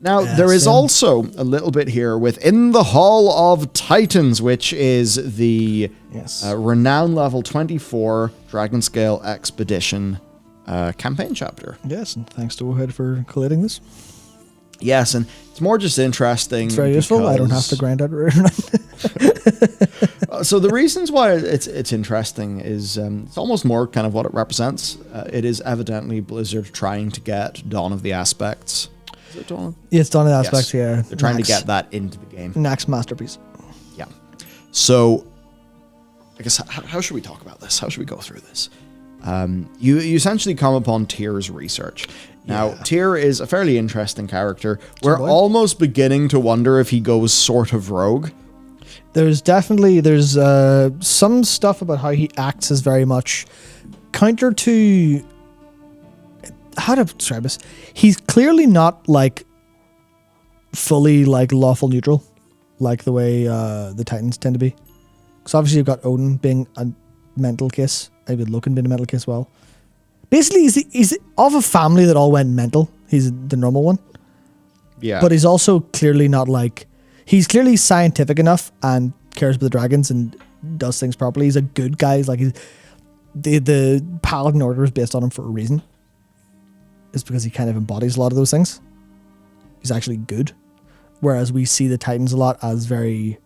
Now, there is also a little bit here within the Hall of Titans, which is the renown level 24 Dragon Scale Expedition campaign chapter. Yes, and thanks to Wohead for collating this. Yes, and it's more just interesting. It's very useful. I don't have to grind out it. So the reasons why it's interesting is it's almost more kind of what it represents. It is evidently Blizzard trying to get Dawn of the Aspects. Is it Dawn? Yeah, it's Dawn of the Aspects, yeah. They're trying to get that into the game. Next masterpiece. Yeah. So, I guess, how should we talk about this? How should we go through this? You essentially come upon Tyr's research. Now, Tyr is a fairly interesting character. We're almost beginning to wonder if he goes sort of rogue. There's some stuff about how he acts as very much counter to... How to describe this? He's clearly not, like, fully, like, lawful neutral, like the way the Titans tend to be. Because obviously you've got Odin being a mental case. Maybe Loken being a mental case as well. Basically, he's of a family that all went mental. He's the normal one. Yeah. But he's also clearly not like... He's clearly scientific enough and cares about the dragons and does things properly. He's a good guy. He's like... The Paladin Order is based on him for a reason. It's because he kind of embodies a lot of those things. He's actually good. Whereas we see the Titans a lot as very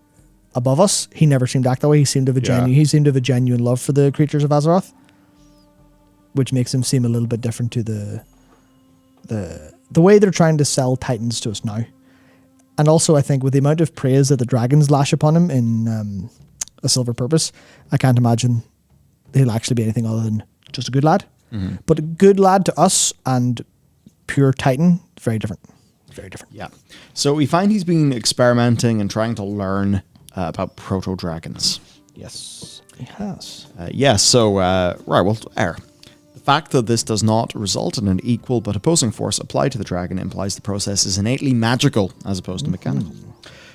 above us. He never seemed to act that way. He seemed to have a genuine love for the creatures of Azeroth, which makes him seem a little bit different to the way they're trying to sell Titans to us now. And also, I think with the amount of praise that the dragons lash upon him in A Silver Purpose, I can't imagine he'll actually be anything other than just a good lad. Mm-hmm. But a good lad to us and pure Titan, very different. Very different. Yeah. So we find he's been experimenting and trying to learn about proto-dragons. Yes, he has. Air. The fact that this does not result in an equal but opposing force applied to the dragon implies the process is innately magical as opposed to mechanical.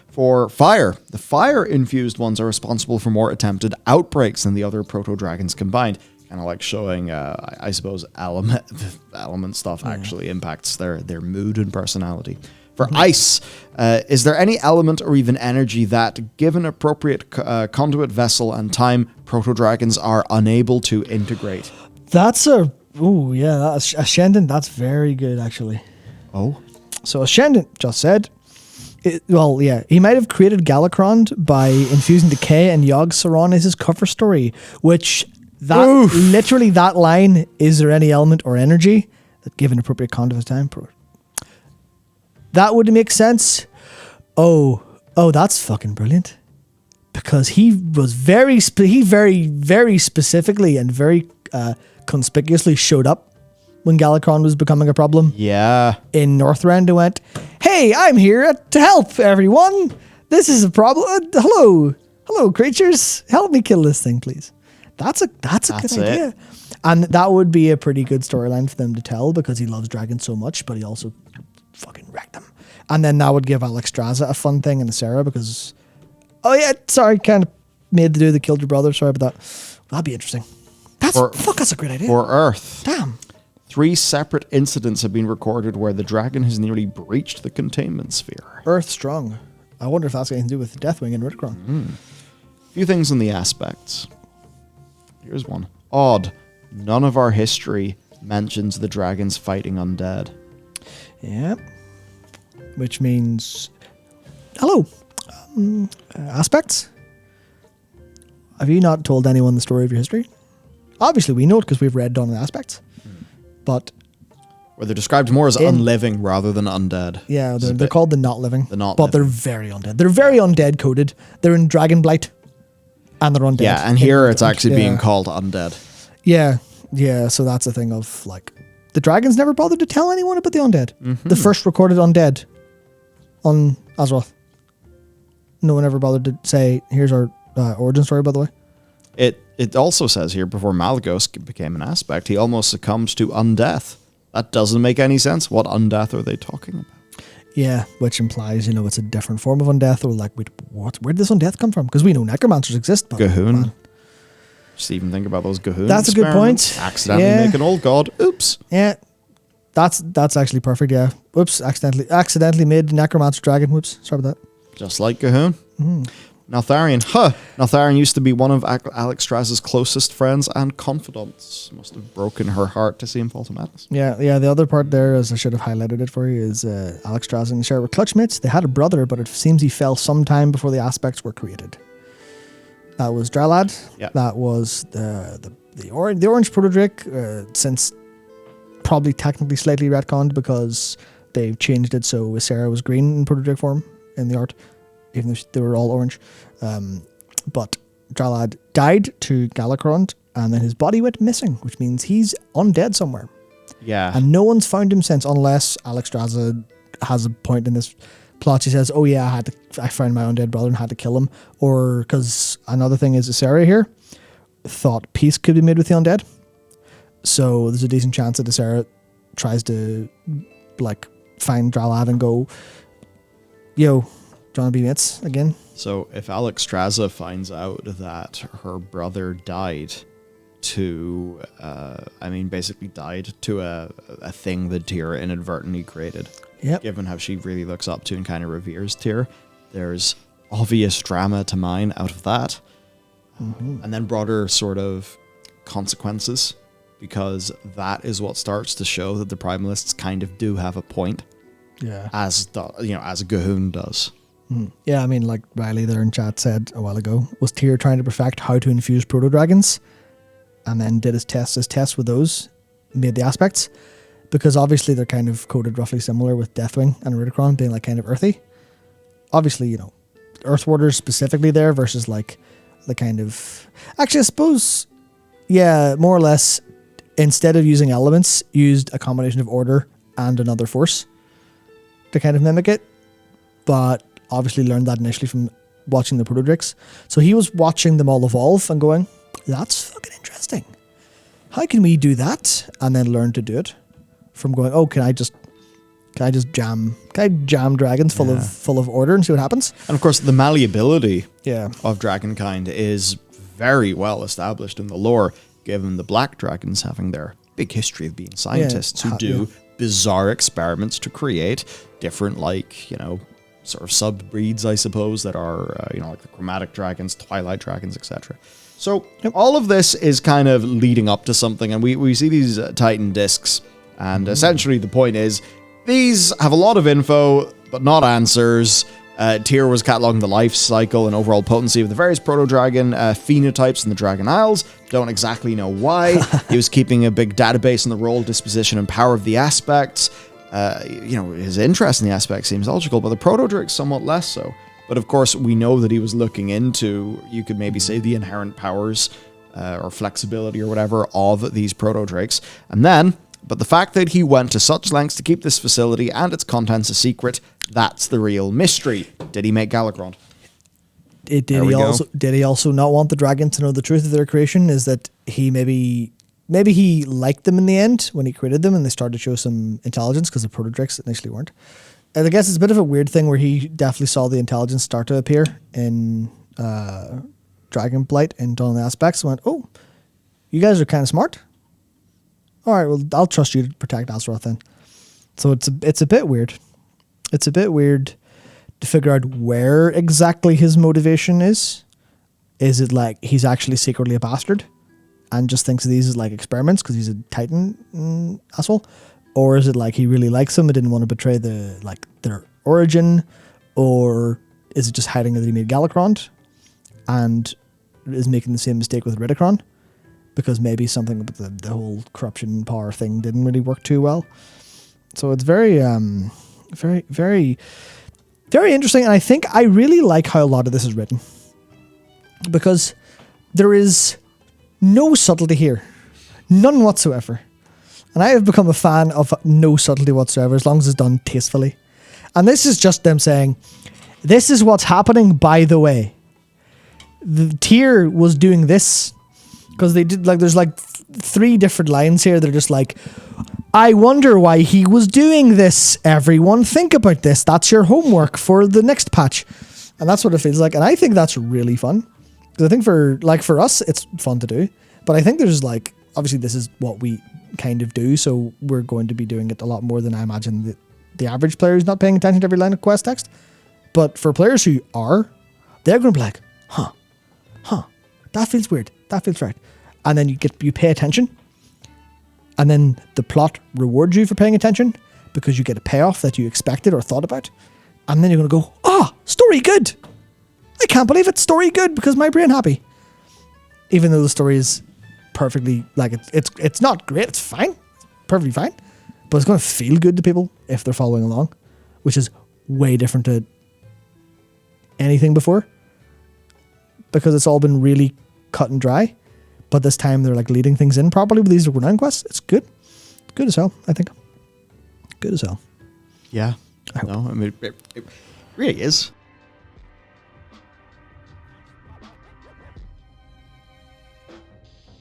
For fire, the fire-infused ones are responsible for more attempted outbreaks than the other proto-dragons combined. Kind of like showing, I suppose, element stuff actually impacts their mood and personality. For ice, is there any element or even energy that, given appropriate conduit vessel and time, proto-dragons are unable to integrate? That's Ascendant, that's very good, actually. Oh? So Ascendant just said, he might have created Galakron by infusing decay, and Yogg Saron is his cover story, which... Literally that line, is there any element or energy that given appropriate conduit time? That would make sense. Oh, that's fucking brilliant. Because he was very specifically and very conspicuously showed up when Galakron was becoming a problem. Yeah. In Northrend and went, hey, I'm here to help everyone. This is a problem. Hello creatures. Help me kill this thing, please. That's a good idea. And that would be a pretty good storyline for them to tell because he loves dragons so much, but he also fucking wrecked them. And then that would give Alexstrasza a fun thing and Sarah because... kind of made the dude that killed your brother. Sorry about that. That'd be interesting. That's a great idea. For Earth. Damn. 3 separate incidents have been recorded where the dragon has nearly breached the containment sphere. Earth strong. I wonder if that's got anything to do with Deathwing and Ridicron. A few things in the aspects. Here's one. Odd. None of our history mentions the dragons fighting undead. Yeah. Which means... Hello. Aspects? Have you not told anyone the story of your history? Obviously we know it because we've read Dawn of the Aspects. But... Where they're described more as unliving rather than undead. Yeah, they're called the not living. But they're very undead. They're very undead coded. They're in Dragonblight. And they're undead. Yeah, and here it's actually being called undead. Yeah, so that's a thing of, like, the dragons never bothered to tell anyone about the undead. Mm-hmm. The first recorded undead on Azeroth. No one ever bothered to say, here's our origin story, by the way. It also says here, before Malygos became an aspect, he almost succumbed to undeath. That doesn't make any sense. What undeath are they talking about? Yeah, which implies, it's a different form of undeath. Or like, wait, what? Where did this undeath come from? Because we know necromancers exist. But Gahoon. Just even think about those Gahoon. That's a good point. Accidentally make an old god. Oops. Yeah, that's actually perfect. Yeah, Whoops, accidentally made Necromancer Dragon. Whoops, sorry about that. Just like Cahoon. Neltharion. Neltharion used to be one of Alexstrasza's closest friends and confidants. Must have broken her heart to see him fall to madness. Yeah. The other part there, as I should have highlighted it for you, is Alexstrasza and Sarah were clutchmates. They had a brother, but it seems he fell sometime before the aspects were created. That was Dralad. Yeah. That was the orange proto-drake, since probably technically slightly retconned because they've changed it so Sarah was green in proto-drake form in the art, even though they were all orange. But Dralad died to Galakrond, and then his body went missing, which means he's undead somewhere. Yeah. And no one's found him since, unless Alexstrasza has a point in this plot. She says, oh yeah, I found my undead brother and had to kill him. Or, because another thing is, Sarah here thought peace could be made with the undead. So there's a decent chance that Sarah tries to, like, find Dralad and go, yo, do you want to be mates again? So if Alexstrasza finds out that her brother died to, basically died to a thing that Tyr inadvertently created, given how she really looks up to and kind of reveres Tyr, there's obvious drama to mine out of that. And then broader sort of consequences, because that is what starts to show that the Primalists kind of do have a point. Yeah. As Gahoon does. Yeah, I mean, like Riley there in chat said a while ago, was Tyr trying to perfect how to infuse proto-dragons, and then did his tests with those, made the aspects, because obviously they're kind of coded roughly similar, with Deathwing and Rudicron being like kind of earthy. Obviously, Earthwarders specifically there versus like the kind of... Actually, I suppose, yeah, more or less, instead of using elements, used a combination of order and another force to kind of mimic it, but obviously learned that initially from watching the proto-drakes. So he was watching them all evolve and going, that's fucking interesting. How can we do that? And then learn to do it from going, oh, can I jam dragons full of order and see what happens? And of course, the malleability of dragonkind is very well established in the lore, given the black dragons having their big history of being scientists who do bizarre experiments to create different, sort of sub-breeds, I suppose, that are, like the chromatic dragons, twilight dragons, etc. So all of this is kind of leading up to something, and we see these Titan discs, and essentially the point is, these have a lot of info, but not answers. Tyr was cataloging the life cycle and overall potency of the various proto-dragon phenotypes in the Dragon Isles. Don't exactly know why. He was keeping a big database on the role, disposition, and power of the aspects. His interest in the aspect seems logical, but the proto-drake somewhat less so. But of course, we know that he was looking into, you could maybe say, the inherent powers or flexibility or whatever of these proto-drakes. But the fact that he went to such lengths to keep this facility and its contents a secret, that's the real mystery. Did he make Galakrond? Did he also not want the dragon to know the truth of their creation? Is that he maybe he liked them in the end when he created them and they started to show some intelligence, because the proto-drakes initially weren't. And I guess it's a bit of a weird thing where he definitely saw the intelligence start to appear in Dragonflight and Dawn of the Aspects and went, oh, you guys are kind of smart. All right, well, I'll trust you to protect Azeroth then. So it's a bit weird. It's a bit weird to figure out where exactly his motivation is. Is it like he's actually secretly a bastard and just thinks of these as like experiments because he's a Titan asshole? Or is it like he really likes them and didn't want to betray their origin? Or is it just hiding that he made Galakrond and is making the same mistake with Ridicron? Because maybe something about the whole corruption power thing didn't really work too well. So it's very, very, very, very interesting. And I think I really like how a lot of this is written. Because there is no subtlety here. None whatsoever. And I have become a fan of no subtlety whatsoever, as long as it's done tastefully. And this is just them saying, this is what's happening, by the way. The Tyr was doing this. Because they did, there's 3 different lines here. They're just like, I wonder why he was doing this. Everyone think about this. That's your homework for the next patch. And that's what it feels like. And I think that's really fun. Because I think for us, it's fun to do. But I think there's obviously this is what we kind of do. So we're going to be doing it a lot more than I imagine the average player who's not paying attention to every line of quest text. But for players who are, they're going to be like, huh, that feels weird. That feels right. And then you pay attention. And then the plot rewards you for paying attention because you get a payoff that you expected or thought about. And then you're going to go, story good. I can't believe it's story good because my brain happy. Even though the story is perfectly, like, it's not great. It's fine. Perfectly fine. But it's going to feel good to people if they're following along, which is way different to anything before because it's all been really cut and dry. But this time they're like leading things in properly with these renown quests. It's good. Good as hell, I think. Good as hell. Yeah. No, I mean, it really is.